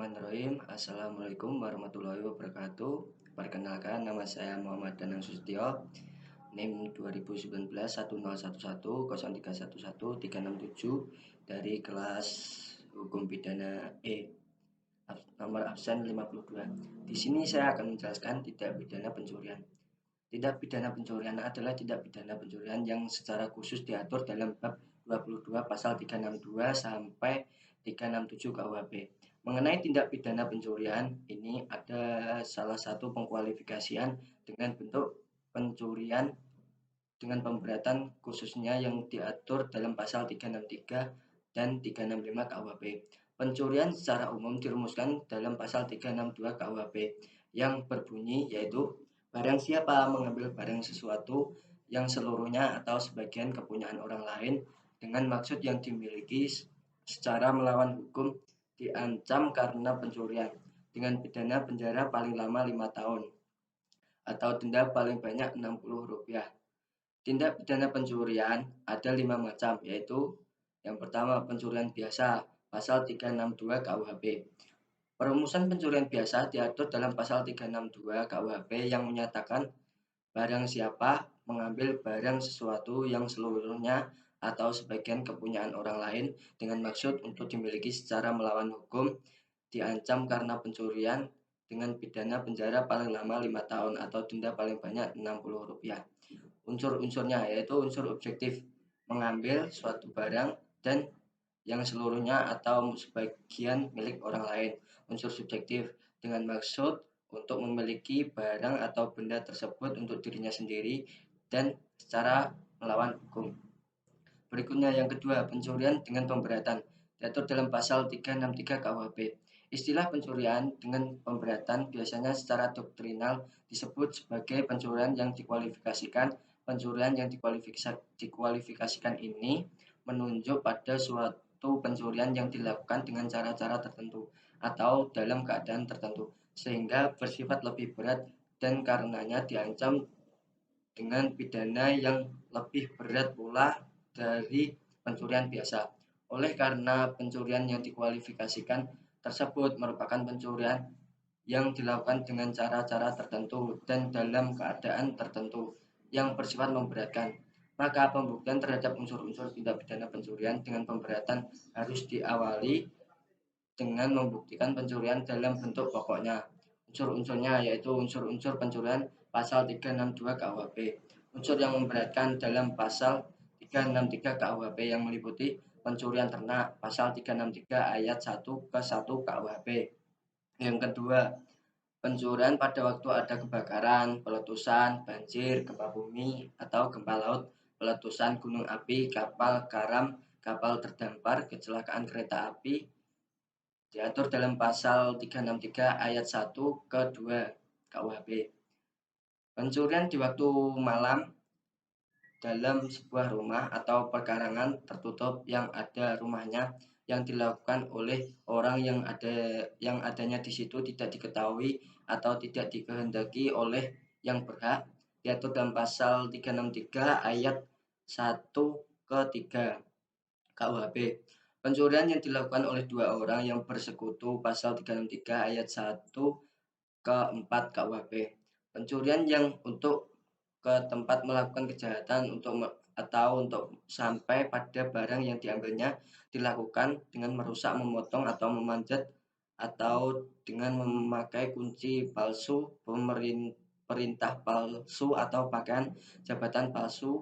Bismillahirrahmanirrahim. Assalamualaikum warahmatullahi wabarakatuh. Perkenalkan, nama saya Muhammad Danang Sustio, NIM 2019 101110311 dari kelas Hukum Pidana nomor absen 52. Di sini saya akan menjelaskan tindak pidana pencurian. Tindak pidana pencurian adalah tindak pidana pencurian yang secara khusus diatur dalam bab 22 pasal 362 sampai 367 KUHP. Mengenai tindak pidana pencurian, ini ada salah satu pengkualifikasian dengan bentuk pencurian dengan pemberatan khususnya yang diatur dalam pasal 363 dan 365 KUHP. Pencurian secara umum dirumuskan dalam pasal 362 KUHP yang berbunyi yaitu barang siapa mengambil barang sesuatu yang seluruhnya atau sebagian kepunyaan orang lain dengan maksud yang dimiliki secara melawan hukum diancam karena pencurian dengan pidana penjara paling lama 5 tahun atau denda paling banyak Rp60. Tindak pidana pencurian ada 5 macam, yaitu yang pertama pencurian biasa, pasal 362 KUHP. Perumusan pencurian biasa diatur dalam pasal 362 KUHP yang menyatakan barang siapa mengambil barang sesuatu yang seluruhnya atau sebagian kepunyaan orang lain dengan maksud untuk dimiliki secara melawan hukum diancam karena pencurian dengan pidana penjara paling lama 5 tahun atau denda paling banyak Rp60. Unsur-unsurnya yaitu unsur objektif mengambil suatu barang dan yang seluruhnya atau sebagian milik orang lain. Unsur subjektif dengan maksud untuk memiliki barang atau benda tersebut untuk dirinya sendiri dan secara melawan hukum. Berikutnya yang kedua, pencurian dengan pemberatan diatur dalam pasal 363 KUHP. Istilah pencurian dengan pemberatan biasanya secara doktrinal disebut sebagai pencurian yang dikualifikasikan. Pencurian yang dikualifikasikan ini menunjuk pada suatu pencurian yang dilakukan dengan cara-cara tertentu atau dalam keadaan tertentu sehingga bersifat lebih berat dan karenanya diancam dengan pidana yang lebih berat pula dari pencurian biasa. Oleh karena pencurian yang dikualifikasikan tersebut merupakan pencurian yang dilakukan dengan cara-cara tertentu dan dalam keadaan tertentu yang bersifat memberatkan, maka pembuktian terhadap unsur-unsur tindak pidana pencurian dengan pemberatan harus diawali dengan membuktikan pencurian dalam bentuk pokoknya. Unsur-unsurnya yaitu unsur-unsur pencurian pasal 362 KUHP. Unsur yang memberatkan dalam pasal 363 KUHP yang meliputi pencurian ternak pasal 363 ayat 1 ke 1 KUHP. Yang kedua, pencurian pada waktu ada kebakaran, peletusan, banjir, gempa bumi atau gempa laut, peletusan gunung api, kapal karam, kapal terdampar, kecelakaan kereta api, diatur dalam pasal 363 ayat 1 ke 2 KUHP. Pencurian di waktu malam dalam sebuah rumah atau perkarangan tertutup yang ada rumahnya yang dilakukan oleh orang yang adanya di situ tidak diketahui atau tidak dikehendaki oleh yang berhak diatur dalam pasal 363 ayat 1 ke 3 KUHP. Pencurian yang dilakukan oleh dua orang yang bersekutu pasal 363 ayat 1 ke 4 KUHP. Pencurian yang untuk ke tempat melakukan kejahatan untuk sampai pada barang yang diambilnya dilakukan dengan merusak, memotong atau memanjat atau dengan memakai kunci palsu, perintah palsu atau pakaian jabatan palsu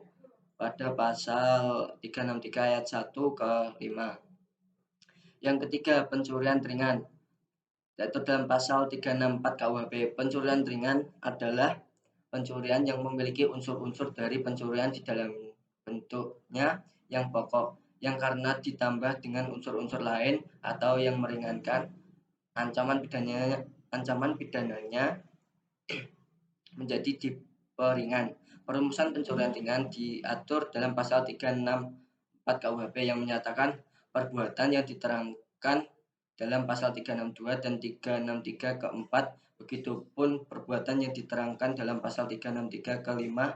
pada pasal 363 ayat 1 ke 5. Yang ketiga, pencurian ringan. Diatur dalam pasal 364 KUHP. Pencurian ringan adalah pencurian yang memiliki unsur-unsur dari pencurian di dalam bentuknya yang pokok, yang karena ditambah dengan unsur-unsur lain atau yang meringankan ancaman pidananya menjadi diperingan. Perumusan pencurian ringan diatur dalam pasal 364 KUHP yang menyatakan perbuatan yang diterangkan dalam pasal 362 dan 363 keempat, begitupun perbuatan yang diterangkan dalam pasal 363 kelima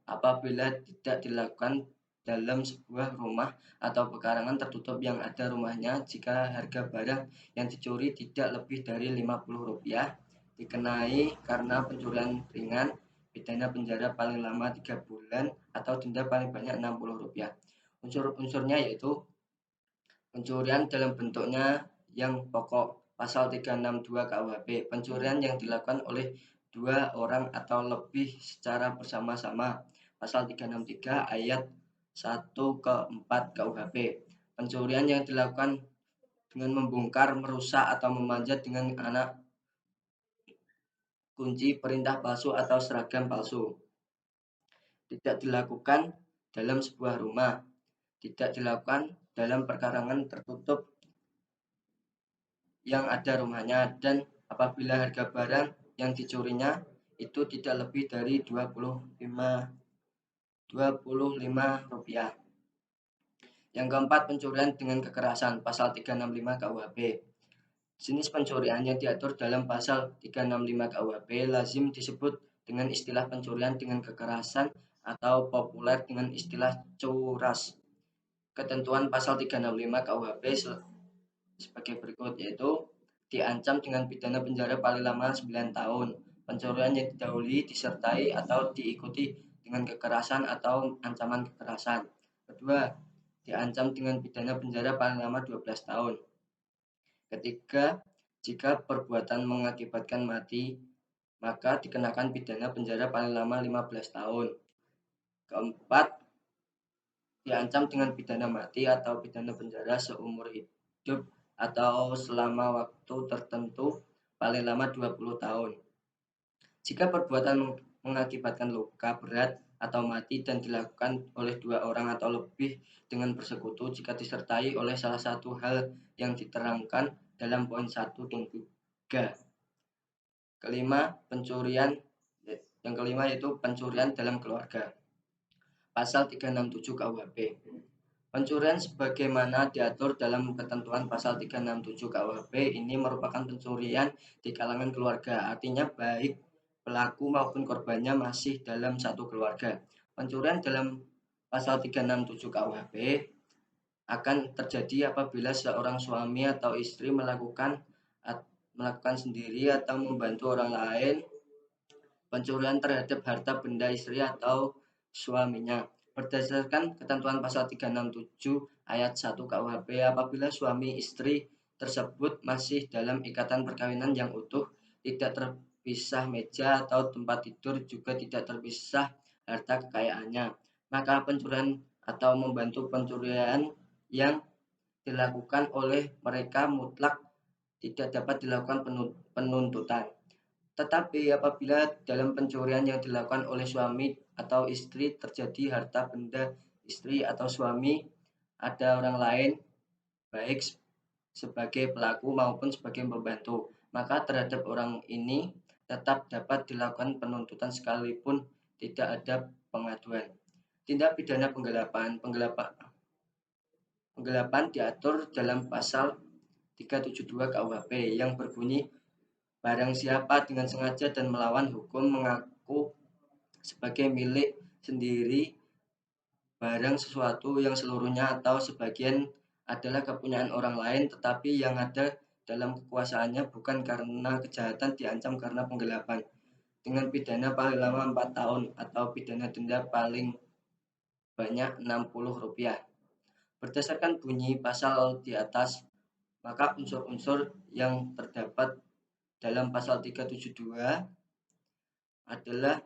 apabila tidak dilakukan dalam sebuah rumah atau pekarangan tertutup yang ada rumahnya jika harga barang yang dicuri tidak lebih dari Rp50 dikenai karena pencurian ringan, pidana penjara paling lama 3 bulan atau denda paling banyak Rp60. Unsur-unsurnya yaitu pencurian dalam bentuknya yang pokok, pasal 362 KUHP, pencurian yang dilakukan oleh dua orang atau lebih secara bersama-sama, pasal 363 ayat 1 ke 4 KUHP, pencurian yang dilakukan dengan membongkar, merusak, atau memanjat dengan anak kunci, perintah palsu, atau seragam palsu. Tidak dilakukan dalam sebuah rumah, tidak dilakukan dalam perkarangan tertutup yang ada rumahnya, dan apabila harga barang yang dicurinya itu tidak lebih dari Rp25. Yang keempat, pencurian dengan kekerasan, pasal 365 KUHP. Jenis pencurian yang diatur dalam pasal 365 KUHP lazim disebut dengan istilah pencurian dengan kekerasan atau populer dengan istilah curas. Ketentuan pasal 365 KUHP sebagai berikut, yaitu diancam dengan pidana penjara paling lama 9 tahun, pencurian yang didahului, disertai, atau diikuti dengan kekerasan atau ancaman kekerasan. Kedua, diancam dengan pidana penjara paling lama 12 tahun. Ketiga, jika perbuatan mengakibatkan mati, maka dikenakan pidana penjara paling lama 15 tahun. Keempat, diancam dengan pidana mati atau pidana penjara seumur hidup atau selama waktu tertentu paling lama 20 tahun. Jika perbuatan mengakibatkan luka berat atau mati dan dilakukan oleh dua orang atau lebih dengan bersekutu jika disertai oleh salah satu hal yang diterangkan dalam poin 1 dan 3. Kelima, yang kelima yaitu pencurian dalam keluarga. Pasal 367 KUHP. Pencurian sebagaimana diatur dalam ketentuan pasal 367 KUHP ini merupakan pencurian di kalangan keluarga, artinya baik pelaku maupun korbannya masih dalam satu keluarga. Pencurian dalam pasal 367 KUHP akan terjadi apabila seorang suami atau istri melakukan sendiri atau membantu orang lain pencurian terhadap harta benda istri atau suaminya. Berdasarkan ketentuan pasal 367 ayat 1 KUHP, apabila suami istri tersebut masih dalam ikatan perkawinan yang utuh, tidak terpisah meja atau tempat tidur, juga tidak terpisah harta kekayaannya, maka pencurian atau membantu pencurian yang dilakukan oleh mereka mutlak tidak dapat dilakukan penuntutan. Tetapi apabila dalam pencurian yang dilakukan oleh suami atau istri terjadi harta benda istri atau suami, ada orang lain baik sebagai pelaku maupun sebagai pembantu, maka terhadap orang ini tetap dapat dilakukan penuntutan sekalipun tidak ada pengaduan. Tindak pidana penggelapan diatur dalam pasal 372 KUHP yang berbunyi, barang siapa dengan sengaja dan melawan hukum mengaku sebagai milik sendiri barang sesuatu yang seluruhnya atau sebagian adalah kepunyaan orang lain tetapi yang ada dalam kekuasaannya bukan karena kejahatan, diancam karena penggelapan dengan pidana paling lama 4 tahun atau pidana denda paling banyak Rp60. Berdasarkan bunyi pasal di atas, maka unsur-unsur yang terdapat dalam pasal 372 adalah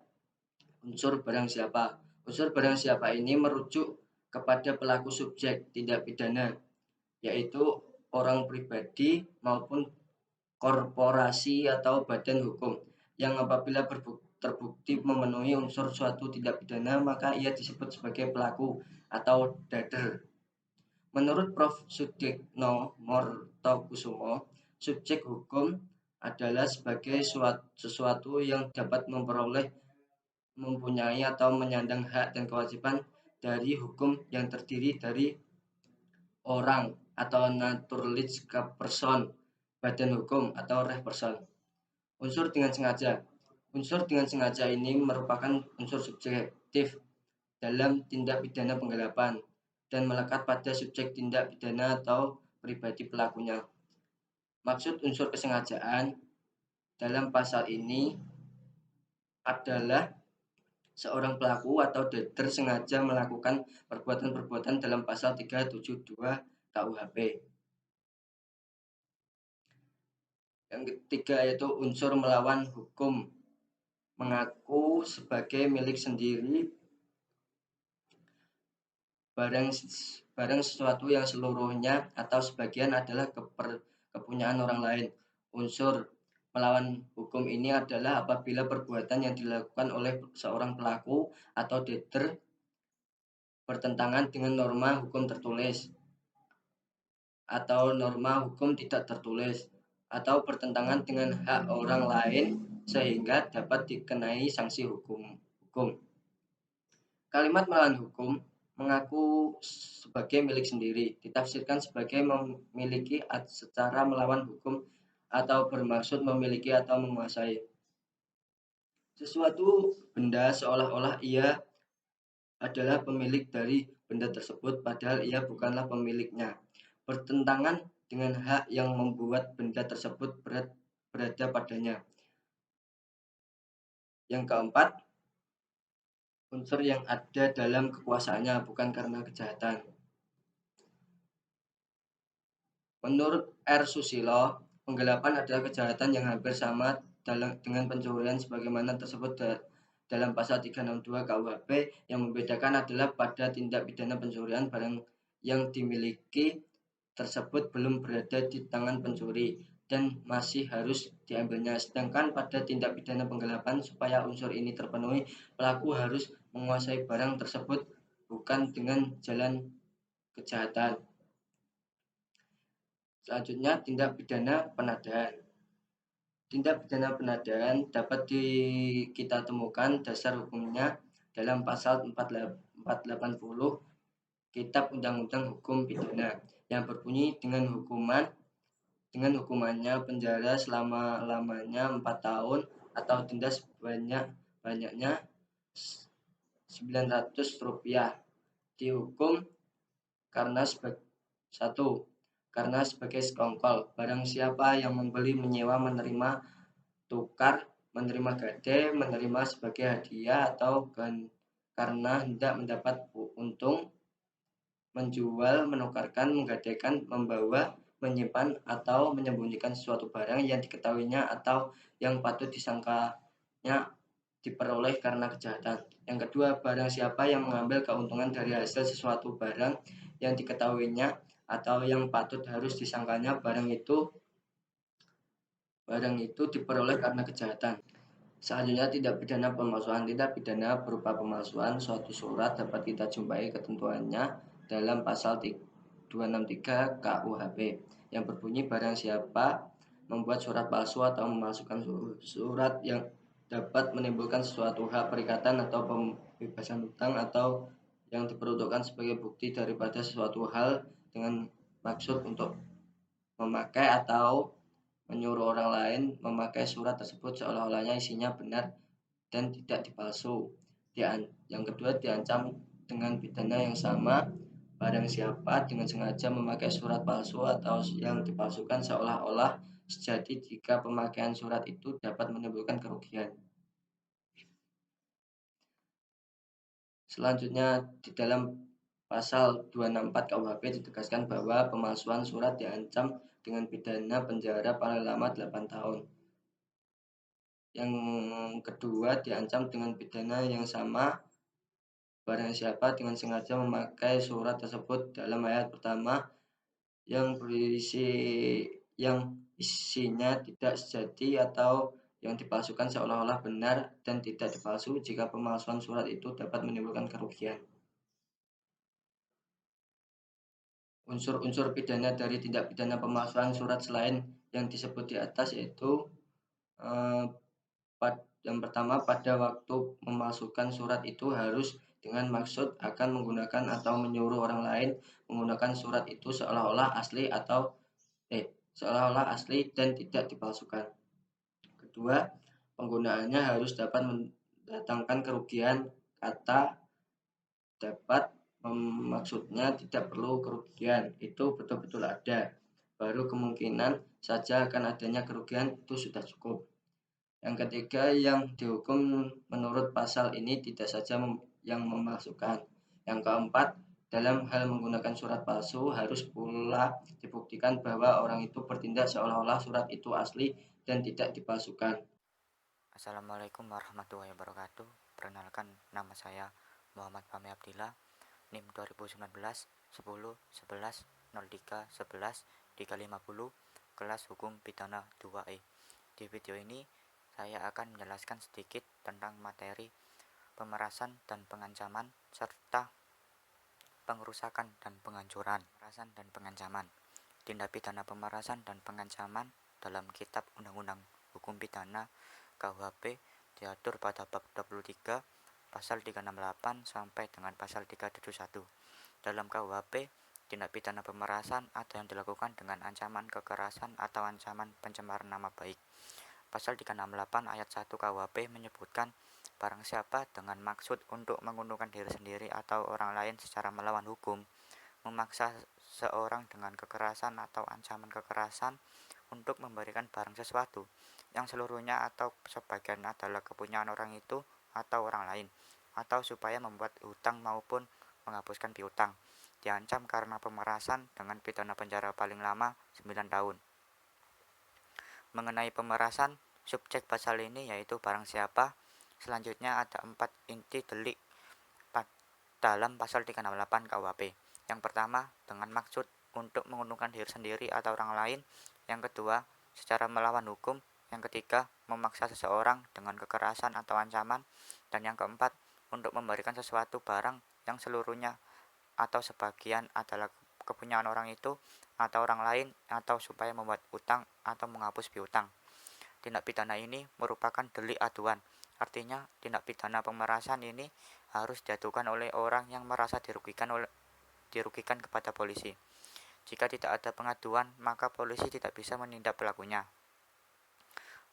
unsur barang siapa. Unsur barang siapa ini merujuk kepada pelaku subjek tindak pidana, yaitu orang pribadi maupun korporasi atau badan hukum yang apabila terbukti memenuhi unsur suatu tindak pidana maka ia disebut sebagai pelaku atau dader. Menurut Prof. Sudikno Mortokusumo, subjek hukum adalah sebagai sesuatu yang dapat mempunyai atau menyandang hak dan kewajiban dari hukum yang terdiri dari orang atau naturalistic person, badan hukum atau reh person. Unsur dengan sengaja ini merupakan unsur subjektif dalam tindak pidana penggelapan dan melekat pada subjek tindak pidana atau pribadi pelakunya. Maksud unsur kesengajaan dalam pasal ini adalah seorang pelaku atau dader sengaja melakukan perbuatan-perbuatan dalam pasal 372 KUHP. Yang ketiga yaitu unsur melawan hukum, mengaku sebagai milik sendiri barang sesuatu yang seluruhnya atau sebagian adalah kepunyaan orang lain. Unsur melawan hukum ini adalah apabila perbuatan yang dilakukan oleh seorang pelaku atau dader bertentangan dengan norma hukum tertulis atau norma hukum tidak tertulis atau bertentangan dengan hak orang lain sehingga dapat dikenai sanksi hukum. Kalimat melawan hukum mengaku sebagai milik sendiri ditafsirkan sebagai memiliki secara melawan hukum atau bermaksud memiliki atau menguasai sesuatu benda seolah-olah ia adalah pemilik dari benda tersebut padahal ia bukanlah pemiliknya, bertentangan dengan hak yang membuat benda tersebut berada padanya. Yang keempat, unsur yang ada dalam kekuasaannya bukan karena kejahatan. Menurut R. Susilo, penggelapan adalah kejahatan yang hampir sama dengan pencurian sebagaimana tersebut dalam pasal 362 KUHP. Yang membedakan adalah pada tindak pidana pencurian barang yang dimiliki tersebut belum berada di tangan pencuri dan masih harus diambilnya. Sedangkan pada tindak pidana penggelapan, supaya unsur ini terpenuhi, pelaku harus menguasai barang tersebut bukan dengan jalan kejahatan. Selanjutnya, tindak pidana penadaan. Tindak pidana penadaan dapat kita temukan dasar hukumnya dalam pasal 480 Kitab Undang-Undang Hukum Pidana yang berbunyi dengan hukumannya penjara selama-lamanya 4 tahun atau denda sebanyak-banyaknya Rp900. Dihukum karena karena sebagai sekongkol. Barang siapa yang membeli, menyewa, menerima tukar, menerima gade, menerima sebagai hadiah atau karena hendak mendapat untung, menjual, menukarkan, menggadaikan, membawa, menyimpan atau menyembunyikan sesuatu barang yang diketahuinya atau yang patut disangkanya diperoleh karena kejahatan. Yang kedua, barang siapa yang mengambil keuntungan dari hasil sesuatu barang yang diketahuinya atau yang patut harus disangkanya barang itu diperoleh karena kejahatan. Selanjutnya, tindak pidana pemalsuan. Tindak pidana berupa pemalsuan suatu surat dapat kita jumpai ketentuannya dalam pasal 263 KUHP yang berbunyi barang siapa membuat surat palsu atau memalsukan surat yang dapat menimbulkan suatu hak perikatan atau pembebasan hutang atau yang diperuntukkan sebagai bukti daripada sesuatu hal dengan maksud untuk memakai atau menyuruh orang lain memakai surat tersebut seolah-olahnya isinya benar dan tidak dipalsu. Yang kedua, diancam dengan pidana yang sama barang siapa dengan sengaja memakai surat palsu atau yang dipalsukan seolah-olah sejati jika pemakaian surat itu dapat menimbulkan kerugian. Selanjutnya, di dalam pasal 264 KUHP ditegaskan bahwa pemalsuan surat diancam dengan pidana penjara paling lama 8 tahun. Yang kedua, diancam dengan pidana yang sama barang siapa dengan sengaja memakai surat tersebut dalam ayat pertama yang isinya tidak sejati atau yang dipalsukan seolah-olah benar dan tidak dipalsu jika pemalsuan surat itu dapat menimbulkan kerugian. Unsur-unsur pidana dari tindak pidana pemalsuan surat selain yang disebut di atas yaitu yang pertama, pada waktu memalsukan surat itu harus dengan maksud akan menggunakan atau menyuruh orang lain menggunakan surat itu seolah-olah asli dan tidak dipalsukan. Kedua, penggunaannya harus dapat mendatangkan kerugian. Kata dapat, maksudnya tidak perlu kerugian, itu betul-betul ada. Baru kemungkinan saja akan adanya kerugian itu sudah cukup. Yang ketiga, yang dihukum menurut pasal ini tidak saja yang memalsukan. Yang keempat, dalam hal menggunakan surat palsu harus pula dibuktikan bahwa orang itu bertindak seolah-olah surat itu asli dan tidak dipalsukan. Assalamualaikum warahmatullahi wabarakatuh. Perkenalkan, nama saya Muhammad Fahmi Abdillah, NIM 2019 10 11 03 11 350, kelas hukum pidana 2E. Di video ini saya akan menjelaskan sedikit tentang materi pemerasan dan pengancaman serta pengerusakan dan penghancuran. Pemerasan dan pengancaman. Tindak pidana pemerasan dan pengancaman dalam Kitab Undang-Undang Hukum Pidana KUHP diatur pada bab 23 pasal 368 sampai dengan pasal 371. Dalam KUHP, tindak pidana pemerasan ada yang dilakukan dengan ancaman kekerasan atau ancaman pencemaran nama baik. Pasal 368 ayat 1 KUHP menyebutkan barang siapa dengan maksud untuk menguntungkan diri sendiri atau orang lain secara melawan hukum, memaksa seorang dengan kekerasan atau ancaman kekerasan untuk memberikan barang sesuatu yang seluruhnya atau sebagian adalah kepunyaan orang itu atau orang lain, atau supaya membuat hutang maupun menghapuskan piutang, diancam karena pemerasan dengan pidana penjara paling lama 9 tahun. Mengenai pemerasan, subjek pasal ini yaitu barang siapa. Selanjutnya ada 4 inti delik dalam pasal 368 KUHP. Yang pertama, dengan maksud untuk menguntungkan diri sendiri atau orang lain. Yang kedua, secara melawan hukum. Yang ketiga, memaksa seseorang dengan kekerasan atau ancaman. Dan yang keempat, untuk memberikan sesuatu barang yang seluruhnya atau sebagian adalah kepunyaan orang itu atau orang lain, atau supaya membuat utang atau menghapus piutang. Tindak pidana ini merupakan delik aduan. Artinya, tindak pidana pemerasan ini harus diadukan oleh orang yang merasa dirugikan kepada polisi. Jika tidak ada pengaduan, maka polisi tidak bisa menindak pelakunya.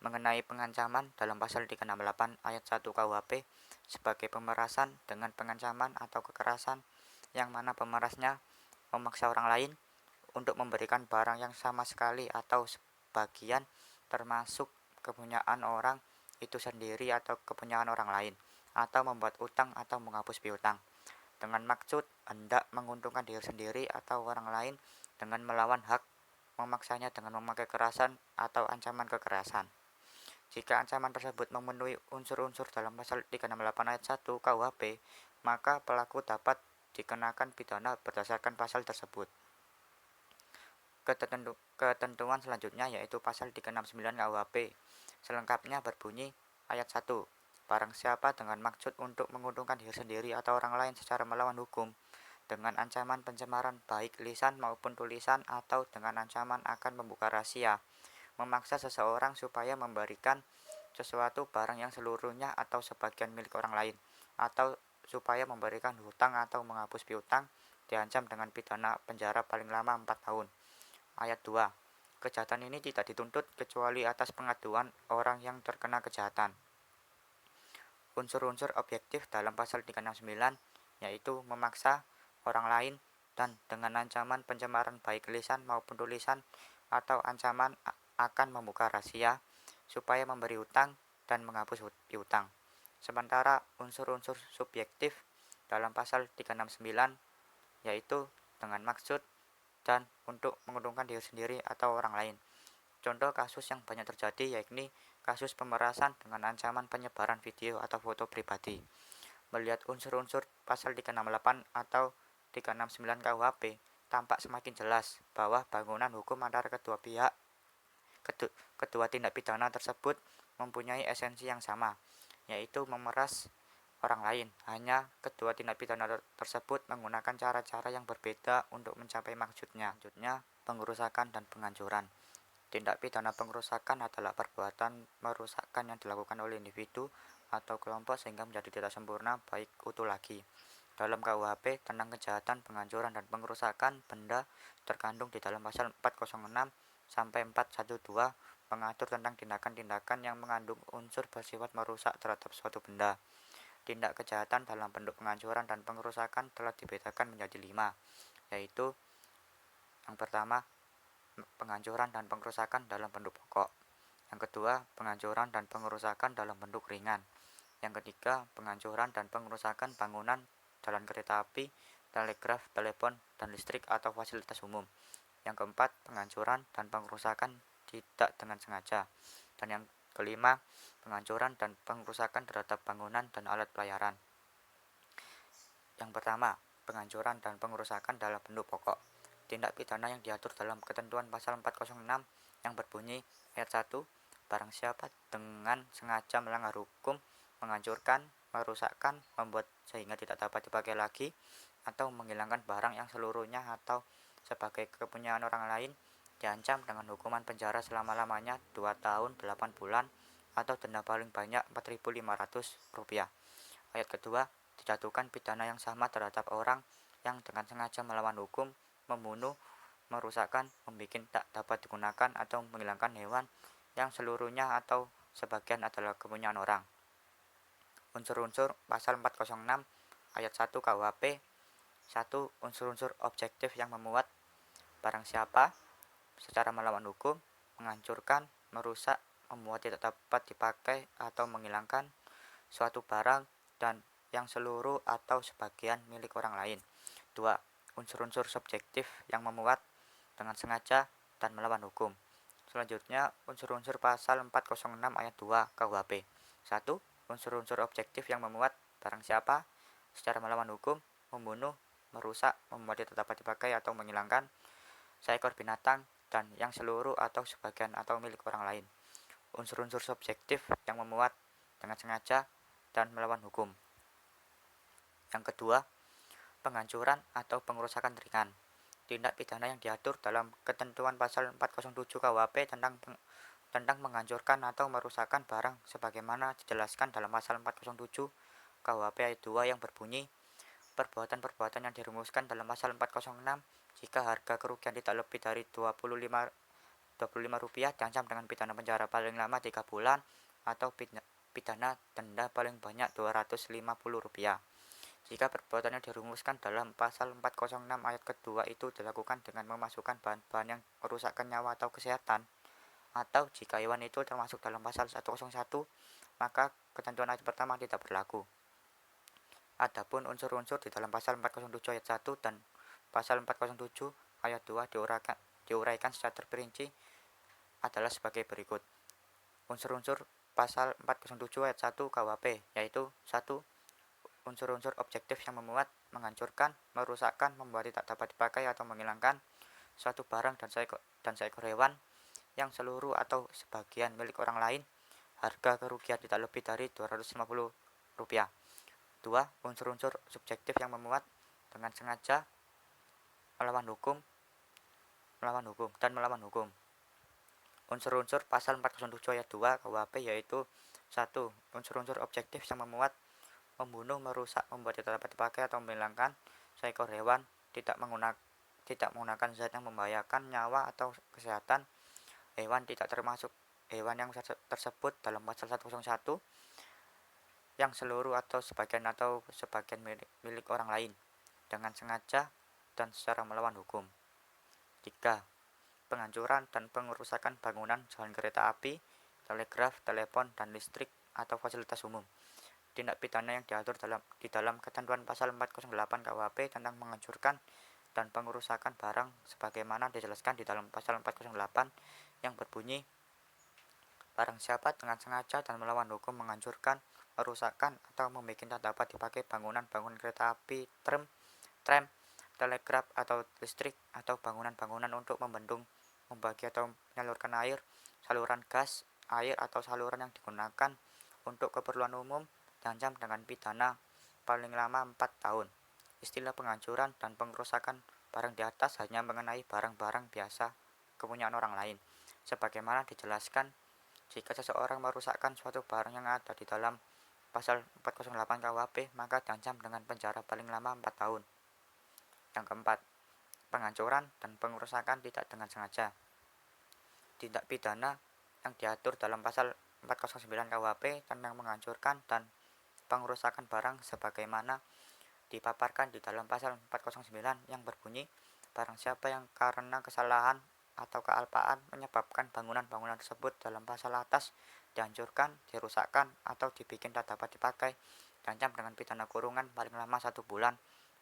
Mengenai pengancaman dalam pasal 368 ayat 1 KUHP sebagai pemerasan dengan pengancaman atau kekerasan yang mana pemerasnya memaksa orang lain untuk memberikan barang yang sama sekali atau sebagian termasuk kepunyaan orang itu sendiri atau kepunyaan orang lain, atau membuat utang atau menghapus piutang dengan maksud hendak menguntungkan diri sendiri atau orang lain dengan melawan hak, memaksanya dengan memakai kekerasan atau ancaman kekerasan. Jika ancaman tersebut memenuhi unsur-unsur dalam pasal 368 ayat 1 KUHP, maka pelaku dapat dikenakan pidana berdasarkan pasal tersebut. Ketentuan selanjutnya yaitu pasal 369 KUHP. Selengkapnya berbunyi ayat 1. Barang siapa dengan maksud untuk menguntungkan diri sendiri atau orang lain secara melawan hukum, dengan ancaman pencemaran baik lisan maupun tulisan atau dengan ancaman akan membuka rahasia, memaksa seseorang supaya memberikan sesuatu barang yang seluruhnya atau sebagian milik orang lain, atau supaya memberikan hutang atau menghapus piutang, diancam dengan pidana penjara paling lama 4 tahun. Ayat 2. Kejahatan ini tidak dituntut kecuali atas pengaduan orang yang terkena kejahatan. Unsur-unsur objektif dalam pasal 369 yaitu memaksa orang lain dan dengan ancaman pencemaran baik lisan maupun tulisan atau ancaman akan membuka rahasia supaya memberi hutang dan menghapus piutang. Sementara unsur-unsur subjektif dalam pasal 369 yaitu dengan maksud dan untuk menguntungkan diri sendiri atau orang lain. Contoh kasus yang banyak terjadi yakni kasus pemerasan dengan ancaman penyebaran video atau foto pribadi. Melihat unsur-unsur pasal 368 atau 369 KUHP, tampak semakin jelas bahwa bangunan hukum antara kedua tindak pidana tersebut mempunyai esensi yang sama, yaitu memeras orang lain. Hanya kedua tindak pidana tersebut menggunakan cara-cara yang berbeda untuk mencapai maksudnya. Selanjutnya, pengerusakan dan penghancuran. Tindak pidana pengerusakan adalah perbuatan merusakkan yang dilakukan oleh individu atau kelompok sehingga menjadi tidak sempurna baik utuh lagi. Dalam KUHP tentang kejahatan penghancuran dan pengerusakan benda terkandung di dalam pasal 406 sampai 412 mengatur tentang tindakan-tindakan yang mengandung unsur bersifat merusak terhadap suatu benda. tindak kejahatan dalam bentuk penghancuran dan pengerusakan telah dibedakan menjadi 5, yaitu yang pertama, penghancuran dan pengerusakan dalam bentuk pokok. Yang kedua, penghancuran dan pengerusakan dalam bentuk ringan. Yang ketiga, penghancuran dan pengerusakan bangunan, jalan kereta api, telegraf, telepon, dan listrik atau fasilitas umum. Yang keempat, penghancuran dan pengerusakan tidak dengan sengaja. Dan yang kelima, penghancuran dan pengerusakan terhadap bangunan dan alat pelayaran. Yang pertama, penghancuran dan pengerusakan dalam bentuk pokok. Tindak pidana yang diatur dalam ketentuan pasal 406 yang berbunyi ayat 1, barang siapa dengan sengaja melanggar hukum, menghancurkan, merusakkan, membuat sehingga tidak dapat dipakai lagi, atau menghilangkan barang yang seluruhnya atau sebagai kepunyaan orang lain, diancam dengan hukuman penjara selama-lamanya 2 tahun 8 bulan atau denda paling banyak Rp4.500. Ayat kedua, dijatuhkan pidana yang sama terhadap orang yang dengan sengaja melawan hukum, membunuh, merusakkan, membuat tak dapat digunakan atau menghilangkan hewan yang seluruhnya atau sebagian adalah kepunyaan orang. Unsur-unsur pasal 406 ayat 1 KUHP. 1. Unsur-unsur objektif yang memuat barang siapa secara melawan hukum, menghancurkan, merusak, membuat tidak dapat dipakai atau menghilangkan suatu barang dan yang seluruh atau sebagian milik orang lain. 2. Unsur-unsur subjektif yang memuat dengan sengaja dan melawan hukum. Selanjutnya, unsur-unsur pasal 406 ayat 2 KUHP. 1. Unsur-unsur objektif yang memuat barang siapa secara melawan hukum, membunuh, merusak, membuat tidak dapat dipakai atau menghilangkan seekor binatang dan yang seluruh atau sebagian atau milik orang lain. Unsur-unsur subjektif yang memuat dengan sengaja dan melawan hukum. Yang kedua, penghancuran atau pengerusakan ringan. Tindak pidana yang diatur dalam ketentuan pasal 407 KUHP tentang menghancurkan atau merusakkan barang sebagaimana dijelaskan dalam pasal 407 KUHP ayat 2 yang berbunyi, perbuatan-perbuatan yang dirumuskan dalam pasal 406 jika harga kerugian tidak lebih dari Rp25 diancam dengan pidana penjara paling lama 3 bulan atau pidana denda paling banyak Rp250. Jika perbuatan yang dirumuskan dalam pasal 406 ayat kedua itu dilakukan dengan memasukkan bahan-bahan yang merusakkan nyawa atau kesehatan, atau jika hewan itu termasuk dalam pasal 101, maka ketentuan ayat pertama tidak berlaku. Adapun unsur-unsur di dalam pasal 407 ayat 1 dan pasal 407 ayat 2 diuraikan secara terperinci adalah sebagai berikut. Unsur-unsur pasal 407 ayat 1 KUHP, yaitu 1. Unsur-unsur objektif yang memuat, menghancurkan, merusakkan, membuat tidak dapat dipakai atau menghilangkan suatu barang dan seekor hewan yang seluruh atau sebagian milik orang lain, harga kerugian tidak lebih dari Rp250. 2. Unsur-unsur subjektif yang memuat dengan sengaja melawan hukum dan melawan hukum. Unsur-unsur pasal 407 ayat 2 KUHP yaitu 1. Unsur-unsur objektif yang memuat, membunuh, merusak, membuat tidak dapat dipakai atau menghilangkan seekor hewan, tidak menggunakan zat yang membahayakan nyawa atau kesehatan hewan, tidak termasuk hewan yang tersebut dalam pasal 101, yang seluruh atau sebagian milik orang lain dengan sengaja dan secara melawan hukum. 3. Penghancuran dan pengerusakan bangunan, jalan kereta api, telegraf, telepon, dan listrik atau fasilitas umum. Tindak pidana yang diatur di dalam ketentuan pasal 408 KUHP tentang menghancurkan dan pengerusakan barang sebagaimana dijelaskan di dalam pasal 408 yang berbunyi, barang siapa dengan sengaja dan melawan hukum menghancurkan, merusakkan, atau membuat tak dapat dipakai bangunan kereta api, tram, telegraf atau listrik, atau bangunan-bangunan untuk membendung, membagi atau menyalurkan air, saluran gas, air atau saluran yang digunakan untuk keperluan umum, diancam dengan pidana paling lama 4 tahun. Istilah penghancuran dan pengerusakan barang di atas hanya mengenai barang-barang biasa kepunyaan orang lain. Sebagaimana dijelaskan, jika seseorang merusakkan suatu barang yang ada di dalam pasal 408 KUHP, maka diancam dengan penjara paling lama 4 tahun. Yang keempat, penghancuran dan pengerusakan tidak dengan sengaja. Tindak pidana yang diatur dalam pasal 409 KUHP tentang menghancurkan dan pengerusakan barang sebagaimana dipaparkan di dalam pasal 409 yang berbunyi, barang siapa yang karena kesalahan atau kealpaan menyebabkan bangunan-bangunan tersebut dalam pasal atas dihancurkan, dirusakkan, atau dibikin tak dapat dipakai, diancam dengan pidana kurungan paling lama 1 bulan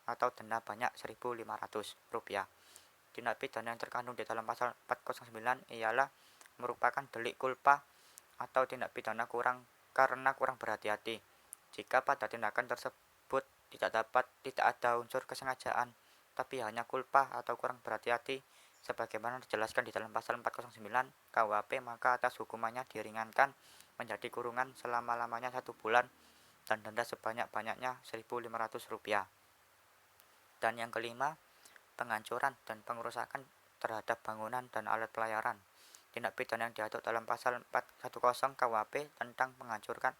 atau denda banyak Rp1.500. Tindak pidana yang terkandung di dalam pasal 409 ialah merupakan delik culpa atau tindak pidana karena kurang berhati-hati. Jika pada tindakan tersebut tidak ada unsur kesengajaan, tapi hanya culpa atau kurang berhati-hati, sebagaimana dijelaskan di dalam pasal 409 KUHP, maka atas hukumannya diringankan menjadi kurungan selama-lamanya 1 bulan dan denda sebanyak-banyaknya Rp1.500. Dan yang kelima, penghancuran dan pengerusakan terhadap bangunan dan alat pelayaran. Tindak pidana yang diatur dalam pasal 410 KUHP tentang menghancurkan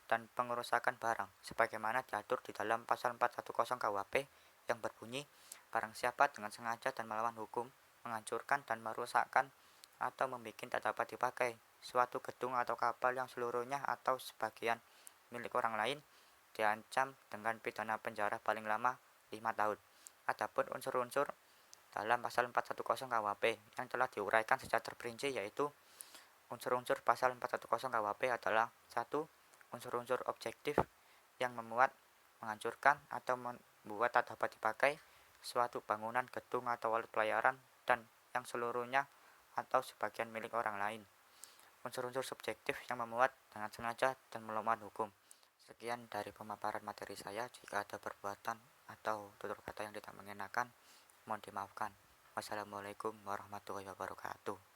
dan pengerusakan barang sebagaimana diatur di dalam pasal 410 KUHP yang berbunyi, barang siapa dengan sengaja dan melawan hukum menghancurkan dan merusakkan atau membuat tak dapat dipakai suatu gedung atau kapal yang seluruhnya atau sebagian milik orang lain, diancam dengan pidana penjara paling lama 5 tahun. Adapun unsur-unsur dalam pasal 410 KUHP yang telah diuraikan secara terperinci, yaitu unsur-unsur pasal 410 KUHP adalah: 1. Unsur-unsur objektif yang memuat, menghancurkan atau membuat tak dapat dipakai suatu bangunan, gedung atau alat pelayaran dan yang seluruhnya atau sebagian milik orang lain. Unsur-unsur subjektif yang memuat dengan sengaja dan melawan hukum. Sekian dari pemaparan materi saya. Jika ada perbuatan atau tutur kata yang tidak mengenakan, mohon dimaafkan. Wassalamualaikum warahmatullahi wabarakatuh.